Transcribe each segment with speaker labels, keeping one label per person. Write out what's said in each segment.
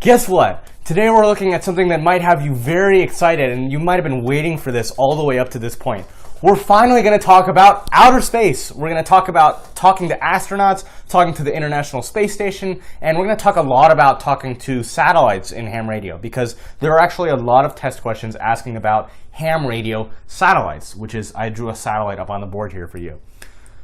Speaker 1: Guess what? Today we're looking at something that might have you very excited, and you might have been waiting for this all the way up to this point. We're finally going to talk about outer space. We're going to talk about talking to astronauts, talking to the International Space Station, and we're going to talk a lot about talking to satellites in ham radio, because there are actually a lot of test questions asking about ham radio satellites, which is, I drew a satellite up on the board here for you.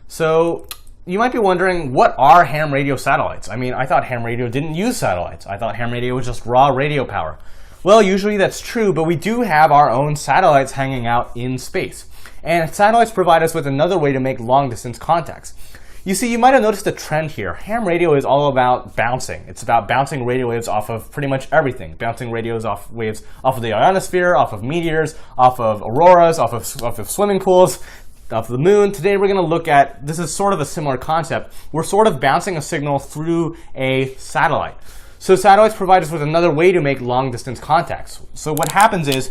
Speaker 1: So you might be wondering, what are ham radio satellites? I mean, I thought ham radio didn't use satellites. I thought ham radio was just raw radio power. Well, usually that's true, but we do have our own satellites hanging out in space. And satellites provide us with another way to make long-distance contacts. You see, you might have noticed a trend here. Ham radio is all about bouncing. It's about bouncing radio waves off of pretty much everything. Bouncing waves off of the ionosphere, off of meteors, off of auroras, off of swimming pools, off the moon. Today we're going to look at, this is sort of a similar concept. We're sort of bouncing a signal through a satellite. So satellites provide us with another way to make long-distance contacts. So what happens is,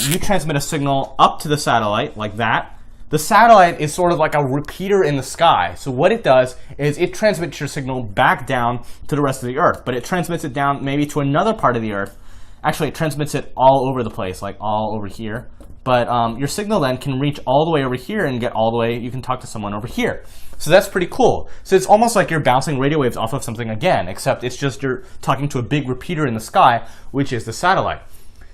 Speaker 1: you transmit a signal up to the satellite, like that. The satellite is sort of like a repeater in the sky. So what it does is it transmits your signal back down to the rest of the Earth. But it transmits it down maybe to another part of the Earth. Actually, it transmits it all over the place, like all over here. But your signal then can reach all the way over here and get all the way, you can talk to someone over here. So that's pretty cool. So it's almost like you're bouncing radio waves off of something again, except it's just you're talking to a big repeater in the sky, which is the satellite.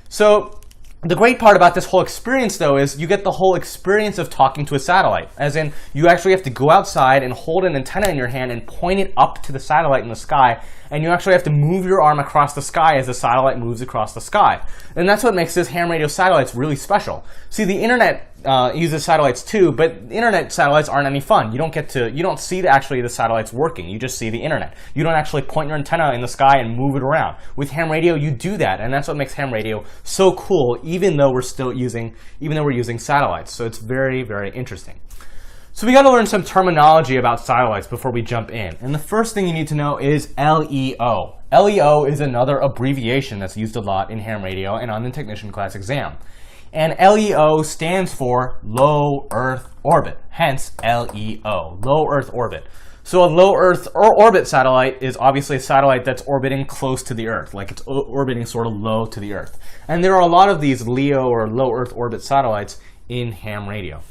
Speaker 1: So the great part about this whole experience, though, is you get the whole experience of talking to a satellite. As in, you actually have to go outside and hold an antenna in your hand and point it up to the satellite in the sky. And you actually have to move your arm across the sky as the satellite moves across the sky. And that's what makes this ham radio satellites really special. See, the internet uses satellites too, but internet satellites aren't any fun. You don't see actually the satellites working. You just see the internet. You don't actually point your antenna in the sky and move it around. With ham radio, you do that, and that's what makes ham radio so cool, even though we're using satellites. So it's very, very interesting. So we got to learn some terminology about satellites before we jump in. And the first thing you need to know is LEO. LEO is another abbreviation that's used a lot in ham radio and on the technician class exam. And LEO stands for low Earth orbit, hence LEO, low Earth orbit. So a low Earth orbit satellite is obviously a satellite that's orbiting close to the Earth, like it's orbiting sort of low to the Earth. And there are a lot of these LEO or low Earth orbit satellites in ham radio.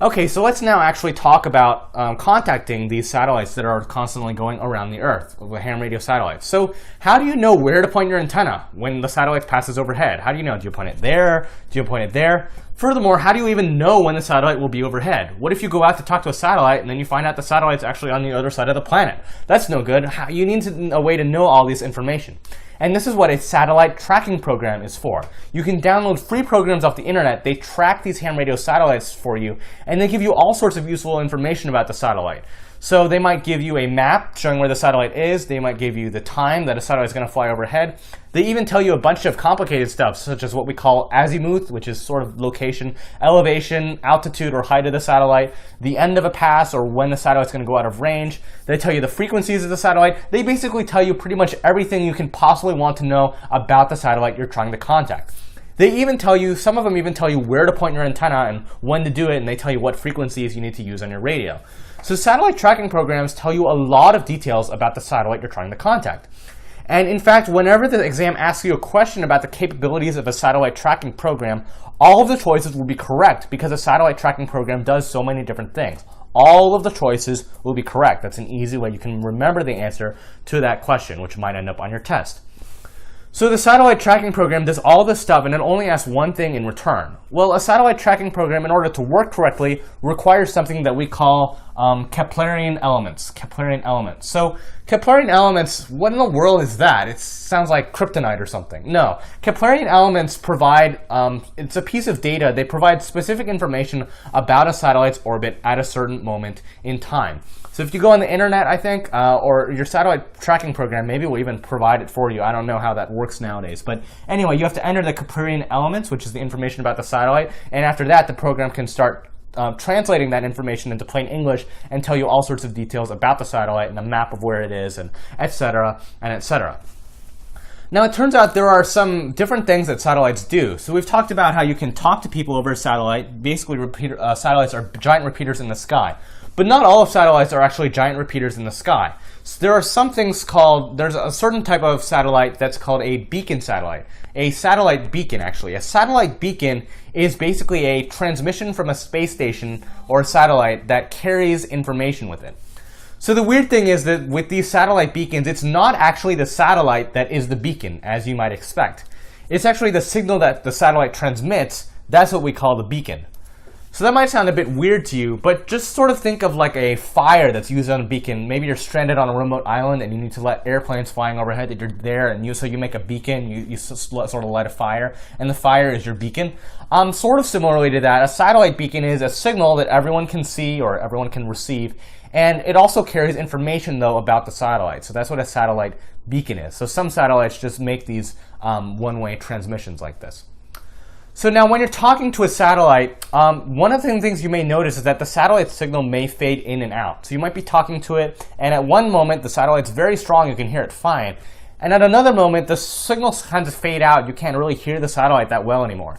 Speaker 1: Okay, so let's now actually talk about contacting these satellites that are constantly going around the Earth, the ham radio satellites. So how do you know where to point your antenna when the satellite passes overhead? How do you know? Do you point it there? Do you point it there? Furthermore, how do you even know when the satellite will be overhead? What if you go out to talk to a satellite and then you find out the satellite's actually on the other side of the planet? That's no good. You need a way to know all this information. And this is what a satellite tracking program is for. You can download free programs off the internet. They track these ham radio satellites for you, and they give you all sorts of useful information about the satellite. So they might give you a map showing where the satellite is. They might give you the time that a satellite is going to fly overhead. They even tell you a bunch of complicated stuff, such as what we call azimuth, which is sort of location, elevation, altitude or height of the satellite, the end of a pass or when the satellite's going to go out of range. They tell you the frequencies of the satellite. They basically tell you pretty much everything you can possibly want to know about the satellite you're trying to contact. They even tell you, some of them even tell you where to point your antenna and when to do it, and they tell you what frequencies you need to use on your radio. So satellite tracking programs tell you a lot of details about the satellite you're trying to contact. And in fact, whenever the exam asks you a question about the capabilities of a satellite tracking program, all of the choices will be correct because a satellite tracking program does so many different things. All of the choices will be correct. That's an easy way you can remember the answer to that question, which might end up on your test. So the satellite tracking program does all this stuff and it only asks one thing in return. Well, a satellite tracking program, in order to work correctly, requires something that we call Keplerian elements. Keplerian elements. So Keplerian elements, what in the world is that? It sounds like kryptonite or something. No. Keplerian elements provide, it's a piece of data. They provide specific information about a satellite's orbit at a certain moment in time. So if you go on the internet, I think, or your satellite tracking program, maybe will even provide it for you. I don't know how that works nowadays. But anyway, you have to enter the Keplerian elements, which is the information about the satellite. And after that, the program can start translating that information into plain English and tell you all sorts of details about the satellite and a map of where it is, and etc. and etc. Now, it turns out there are some different things that satellites do. So we've talked about how you can talk to people over a satellite. Basically, satellites are giant repeaters in the sky. But not all of satellites are actually giant repeaters in the sky. So there are some things called, there's a certain type of satellite that's called a beacon satellite. A satellite beacon, actually. A satellite beacon is basically a transmission from a space station or a satellite that carries information with it. So the weird thing is that with these satellite beacons, it's not actually the satellite that is the beacon, as you might expect. It's actually the signal that the satellite transmits. That's what we call the beacon. So that might sound a bit weird to you, but just sort of think of like a fire that's used on a beacon. Maybe you're stranded on a remote island and you need to let airplanes flying overhead that you're there, and so you make a beacon, you sort of light a fire, and the fire is your beacon. Sort of similarly to that, a satellite beacon is a signal that everyone can see or everyone can receive, and it also carries information though about the satellite. So that's what a satellite beacon is. So some satellites just make these one-way transmissions like this. So now when you're talking to a satellite, one of the things you may notice is that the satellite signal may fade in and out. So you might be talking to it, and at one moment the satellite's very strong, you can hear it fine. And at another moment, the signals kind of fade out, you can't really hear the satellite that well anymore.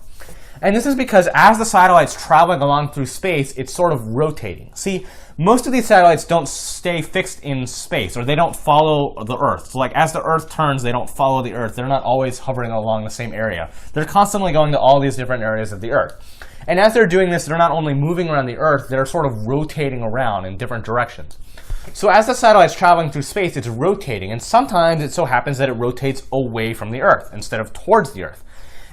Speaker 1: And this is because as the satellite's traveling along through space, it's sort of rotating. See, most of these satellites don't stay fixed in space, or they don't follow the Earth. So like as the Earth turns, they don't follow the Earth. They're not always hovering along the same area. They're constantly going to all these different areas of the Earth. And as they're doing this, they're not only moving around the Earth, they're sort of rotating around in different directions. So as the satellite's traveling through space, it's rotating, and sometimes it so happens that it rotates away from the Earth instead of towards the Earth.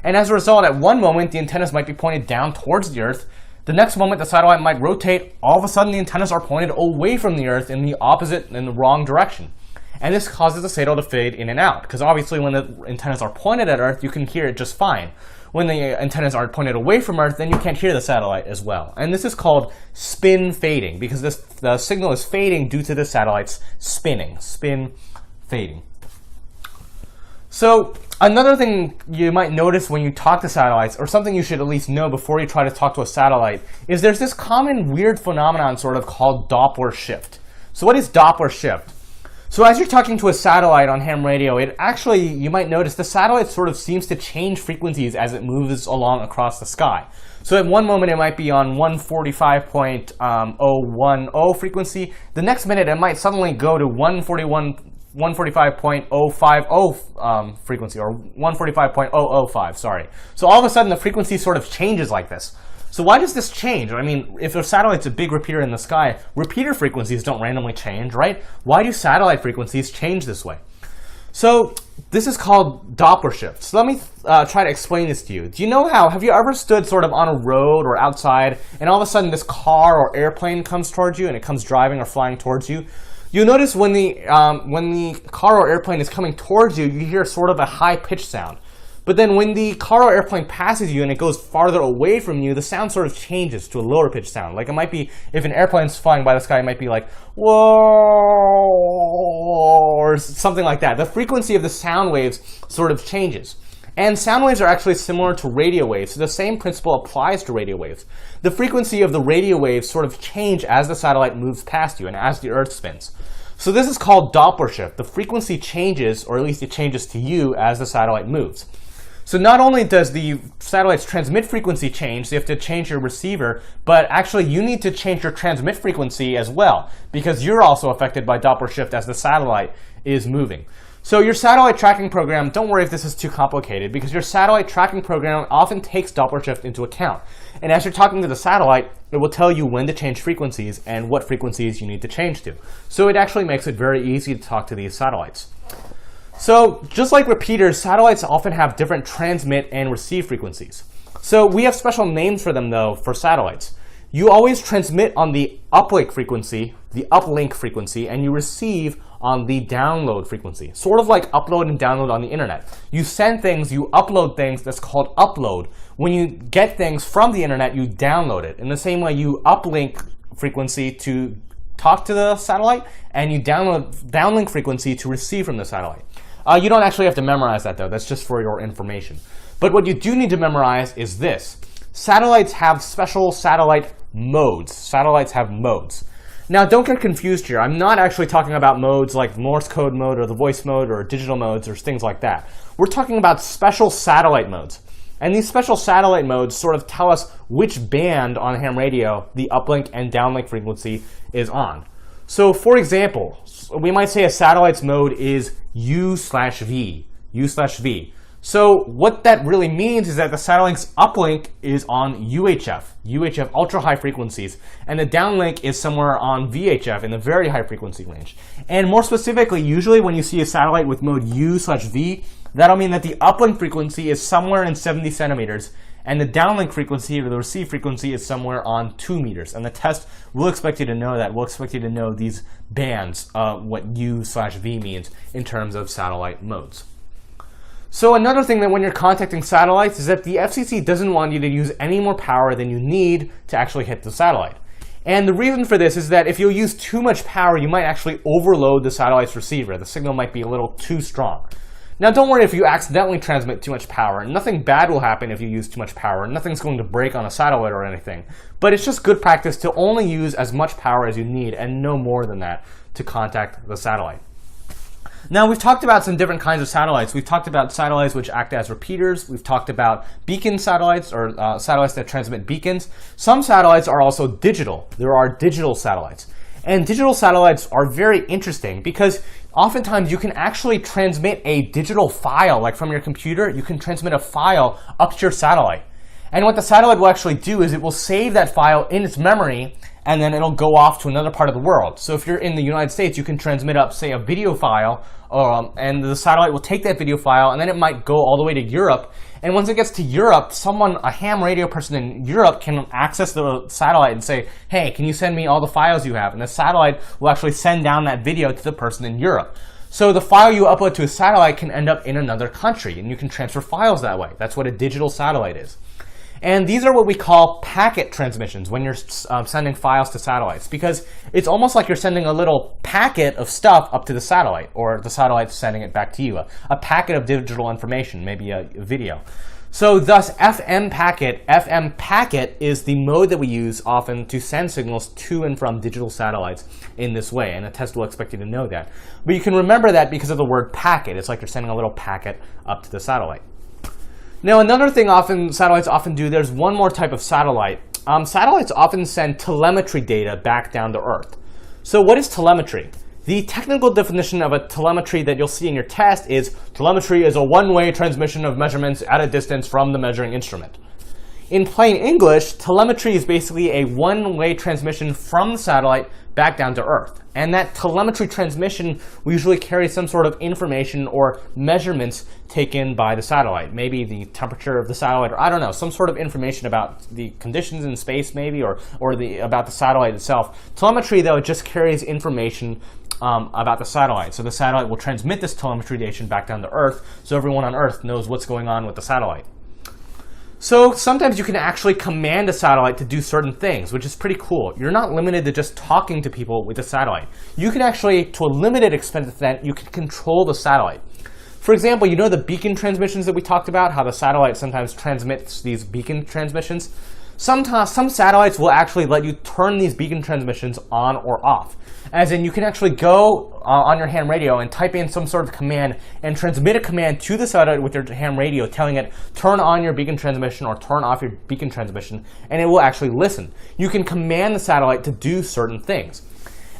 Speaker 1: And as a result, at one moment, the antennas might be pointed down towards the Earth. The next moment, the satellite might rotate. All of a sudden, the antennas are pointed away from the Earth in the opposite, in the wrong direction. And this causes the signal to fade in and out, because obviously when the antennas are pointed at Earth, you can hear it just fine. When the antennas are pointed away from Earth, then you can't hear the satellite as well. And this is called spin fading, because the signal is fading due to the satellite's spinning, spin fading. So another thing you might notice when you talk to satellites, or something you should at least know before you try to talk to a satellite, is there's this common weird phenomenon sort of called Doppler shift. So what is Doppler shift? So as you're talking to a satellite on ham radio, it actually, you might notice the satellite sort of seems to change frequencies as it moves along across the sky. So at one moment it might be on 145.010 frequency. The next minute it might suddenly go to 145.050 frequency, or 145.005, sorry. So all of a sudden the frequency sort of changes like this. So why does this change? I mean, if a satellite's a big repeater in the sky, repeater frequencies don't randomly change, right? Why do satellite frequencies change this way? So this is called Doppler shift. So let me try to explain this to you. Do you know how, have you ever stood sort of on a road or outside, and all of a sudden this car or airplane comes towards you, and it comes driving or flying towards you? You'll notice when the car or airplane is coming towards you, you hear sort of a high-pitched sound. But then when the car or airplane passes you and it goes farther away from you, the sound sort of changes to a lower pitched sound. Like it might be, if an airplane's flying by the sky, it might be like, whoa, or something like that. The frequency of the sound waves sort of changes. And sound waves are actually similar to radio waves, so the same principle applies to radio waves. The frequency of the radio waves sort of change as the satellite moves past you and as the Earth spins. So this is called Doppler shift. The frequency changes, or at least it changes to you as the satellite moves. So not only does the satellite's transmit frequency change, so you have to change your receiver, but actually you need to change your transmit frequency as well, because you're also affected by Doppler shift as the satellite is moving. So your satellite tracking program, don't worry if this is too complicated, because your satellite tracking program often takes Doppler shift into account. And as you're talking to the satellite, it will tell you when to change frequencies and what frequencies you need to change to. So it actually makes it very easy to talk to these satellites. So just like repeaters, satellites often have different transmit and receive frequencies. So we have special names for them though for satellites. You always transmit on the uplink frequency, and you receive on the download frequency. Sort of like upload and download on the internet. You send things, you upload things, that's called upload. When you get things from the internet, you download it. In the same way, you uplink frequency to talk to the satellite, and you downlink frequency to receive from the satellite. You don't actually have to memorize that though, that's just for your information. But what you do need to memorize is this. Satellites have special satellite modes. Satellites have modes. Now don't get confused here. I'm not actually talking about modes like Morse code mode or the voice mode or digital modes or things like that. We're talking about special satellite modes. And these special satellite modes sort of tell us which band on ham radio the uplink and downlink frequency is on. So for example, we might say a satellite's mode is U/V, U/V. So what that really means is that the satellite's uplink is on UHF ultra high frequencies, and the downlink is somewhere on VHF in the very high frequency range. And more specifically, usually when you see a satellite with mode U/V, that'll mean that the uplink frequency is somewhere in 70 centimeters, and the downlink frequency, or the receive frequency, is somewhere on 2 meters. And the test will expect you to know that. We'll expect you to know these bands, what U/V means in terms of satellite modes. So another thing that when you're contacting satellites is that the FCC doesn't want you to use any more power than you need to actually hit the satellite. And the reason for this is that if you use too much power, you might actually overload the satellite's receiver. The signal might be a little too strong. Now don't worry if you accidentally transmit too much power. Nothing bad will happen if you use too much power. Nothing's going to break on a satellite or anything. But it's just good practice to only use as much power as you need and no more than that to contact the satellite. Now, we've talked about some different kinds of satellites. We've talked about satellites which act as repeaters. We've talked about beacon satellites, or satellites that transmit beacons. Some satellites are also digital. There are digital satellites. And digital satellites are very interesting because oftentimes you can actually transmit a digital file, like from your computer, you can transmit a file up to your satellite. And what the satellite will actually do is it will save that file in its memory, and then it'll go off to another part of the world. So if you're in the United States, you can transmit up, say, a video file, and the satellite will take that video file, and then it might go all the way to Europe. And once it gets to Europe, a ham radio person in Europe can access the satellite and say, hey, can you send me all the files you have? And the satellite will actually send down that video to the person in Europe. So the file you upload to a satellite can end up in another country, and you can transfer files that way. That's what a digital satellite is. And these are what we call packet transmissions when you're sending files to satellites, because it's almost like you're sending a little packet of stuff up to the satellite, or the satellite's sending it back to you, a packet of digital information, maybe a video. So thus, FM packet is the mode that we use often to send signals to and from digital satellites in this way, and the test will expect you to know that. But you can remember that because of the word packet. It's like you're sending a little packet up to the satellite. Now, another thing satellites often do, there's one more type of satellite. Satellites often send telemetry data back down to Earth. So what is telemetry? The technical definition of a telemetry that you'll see in your test is telemetry is a one-way transmission of measurements at a distance from the measuring instrument. In plain English, telemetry is basically a one-way transmission from the satellite back down to Earth. And that telemetry transmission will usually carry some sort of information or measurements taken by the satellite. Maybe the temperature of the satellite, or I don't know, some sort of information about the conditions in space maybe, or about the satellite itself. Telemetry, though, just carries information about the satellite. So the satellite will transmit this telemetry data back down to Earth, so everyone on Earth knows what's going on with the satellite. So sometimes you can actually command a satellite to do certain things, which is pretty cool. You're not limited to just talking to people with the satellite. You can actually, to a limited extent, you can control the satellite. For example, you know the beacon transmissions that we talked about, how the satellite sometimes transmits these beacon transmissions? Some satellites will actually let you turn these beacon transmissions on or off. As in, you can actually go on your ham radio and type in some sort of command and transmit a command to the satellite with your ham radio telling it, turn on your beacon transmission or turn off your beacon transmission, and it will actually listen. You can command the satellite to do certain things.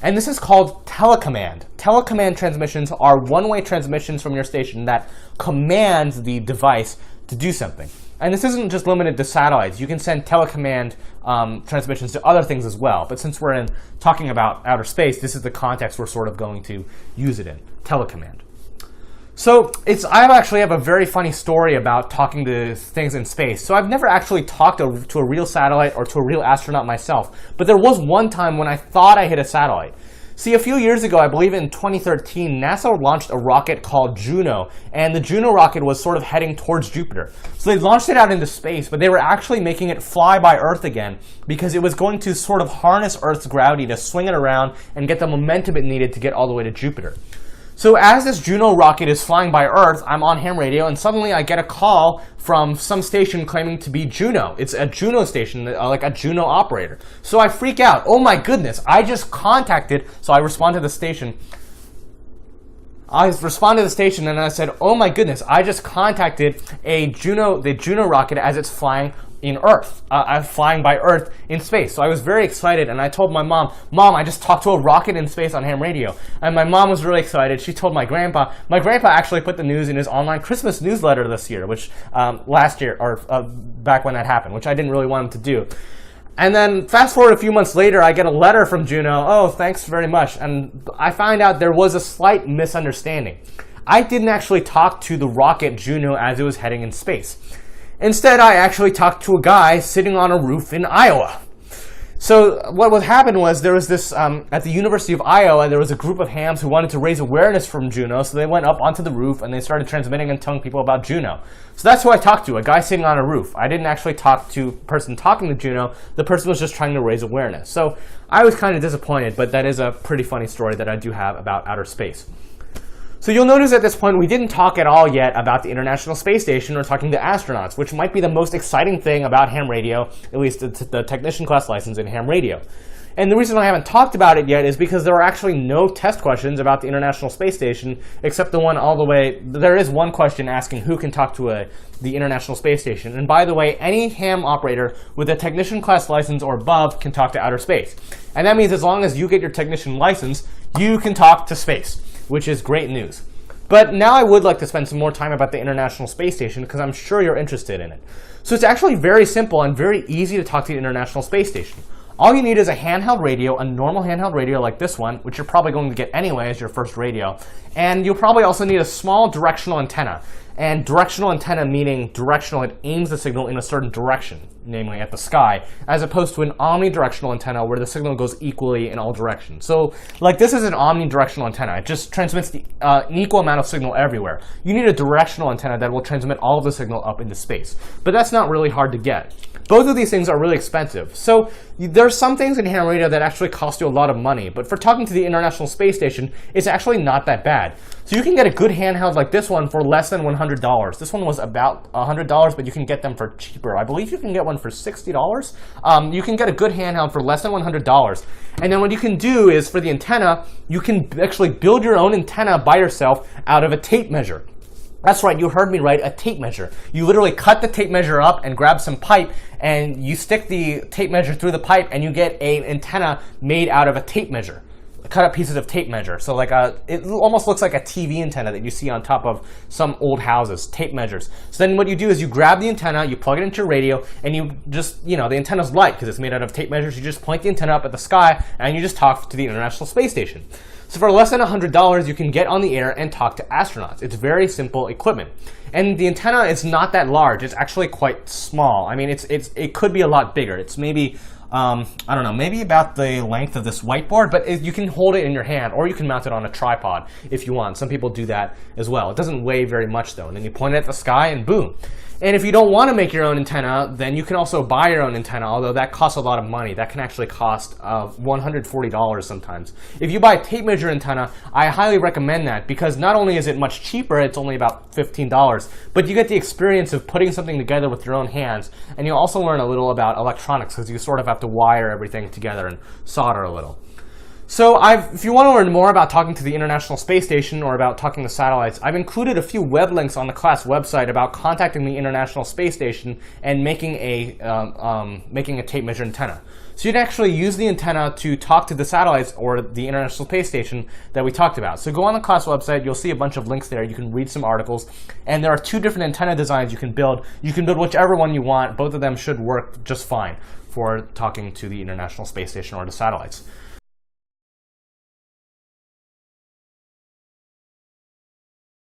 Speaker 1: And this is called telecommand. Telecommand transmissions are one-way transmissions from your station that command the device to do something. And this isn't just limited to satellites. You can send telecommand transmissions to other things as well. But since we're talking about outer space, this is the context we're sort of going to use it in, telecommand. So I actually have a very funny story about talking to things in space. So I've never actually talked to a real satellite or to a real astronaut myself. But there was one time when I thought I hit a satellite. See, a few years ago, I believe in 2013, NASA launched a rocket called Juno, and the Juno rocket was sort of heading towards Jupiter. So they launched it out into space, but they were actually making it fly by Earth again because it was going to sort of harness Earth's gravity to swing it around and get the momentum it needed to get all the way to Jupiter. So as this Juno rocket is flying by Earth, I'm on ham radio, and suddenly I get a call from some station claiming to be Juno. It's a Juno station, like a Juno operator. So I freak out. Oh my goodness, I just contacted, so I respond to the station. And I said, oh my goodness, I just contacted the Juno rocket as it's flying in Earth. I'm flying by Earth in space. So I was very excited, and I told my mom, Mom, I just talked to a rocket in space on ham radio. And my mom was really excited. She told my grandpa. My grandpa actually put the news in his online Christmas newsletter this year, which last year, or back when that happened, which I didn't really want him to do. And then fast forward a few months later, I get a letter from Juno. Oh, thanks very much. And I find out there was a slight misunderstanding. I didn't actually talk to the rocket Juno as it was heading in space. Instead, I actually talked to a guy sitting on a roof in Iowa. So what happened was there was this, at the University of Iowa, there was a group of hams who wanted to raise awareness from Juno, so they went up onto the roof and they started transmitting and telling people about Juno. So that's who I talked to, a guy sitting on a roof. I didn't actually talk to the person talking to Juno. The person was just trying to raise awareness. So I was kind of disappointed, but that is a pretty funny story that I do have about outer space. So you'll notice at this point we didn't talk at all yet about the International Space Station or talking to astronauts, which might be the most exciting thing about ham radio, at least the technician class license in ham radio. And the reason I haven't talked about it yet is because there are actually no test questions about the International Space Station, except the one all the way. There is one question asking who can talk to the International Space Station. And by the way, any ham operator with a technician class license or above can talk to outer space. And that means as long as you get your technician license, you can talk to space, which is great news. But now I would like to spend some more time about the International Space Station because I'm sure you're interested in it. So it's actually very simple and very easy to talk to the International Space Station. All you need is a handheld radio, a normal handheld radio like this one, which you're probably going to get anyway as your first radio. And you'll probably also need a small directional antenna. And directional antenna meaning directional, it aims the signal in a certain direction, namely at the sky, as opposed to an omnidirectional antenna where the signal goes equally in all directions. So like this is an omnidirectional antenna. It just transmits an equal amount of signal everywhere. You need a directional antenna that will transmit all of the signal up into space. But that's not really hard to get. Both of these things are really expensive. So there's some things in ham radio that actually cost you a lot of money, but for talking to the International Space Station, it's actually not that bad. So you can get a good handheld like this one for less than $100. This one was about $100, but you can get them for cheaper. I believe you can get one for $60. You can get a good handheld for less than $100. And then what you can do is for the antenna, you can actually build your own antenna by yourself out of a tape measure. That's right, you heard me right, a tape measure. You literally cut the tape measure up and grab some pipe, and you stick the tape measure through the pipe, and you get an antenna made out of a tape measure. Cut up pieces of tape measure. So like it almost looks like a TV antenna that you see on top of some old houses, tape measures. So then what you do is you grab the antenna, you plug it into your radio, and you just, the antenna's light because it's made out of tape measures. You just point the antenna up at the sky, and you just talk to the International Space Station. So for less than $100, you can get on the air and talk to astronauts. It's very simple equipment. And the antenna is not that large. It's actually quite small. I mean, it could be a lot bigger. It's maybe, I don't know, maybe about the length of this whiteboard, but you can hold it in your hand, or you can mount it on a tripod if you want. Some people do that as well. It doesn't weigh very much, though. And then you point it at the sky, and boom. And if you don't want to make your own antenna, then you can also buy your own antenna, although that costs a lot of money. That can actually cost $140 sometimes. If you buy a tape measure antenna, I highly recommend that because not only is it much cheaper, it's only about $15, but you get the experience of putting something together with your own hands, and you also learn a little about electronics because you sort of have to wire everything together and solder a little. So if you want to learn more about talking to the International Space Station or about talking to satellites, I've included a few web links on the class website about contacting the International Space Station and making a tape measure antenna. So you'd actually use the antenna to talk to the satellites or the International Space Station that we talked about. So go on the class website, you'll see a bunch of links there. You can read some articles, and there are 2 different antenna designs you can build. You can build whichever one you want. Both of them should work just fine for talking to the International Space Station or the satellites.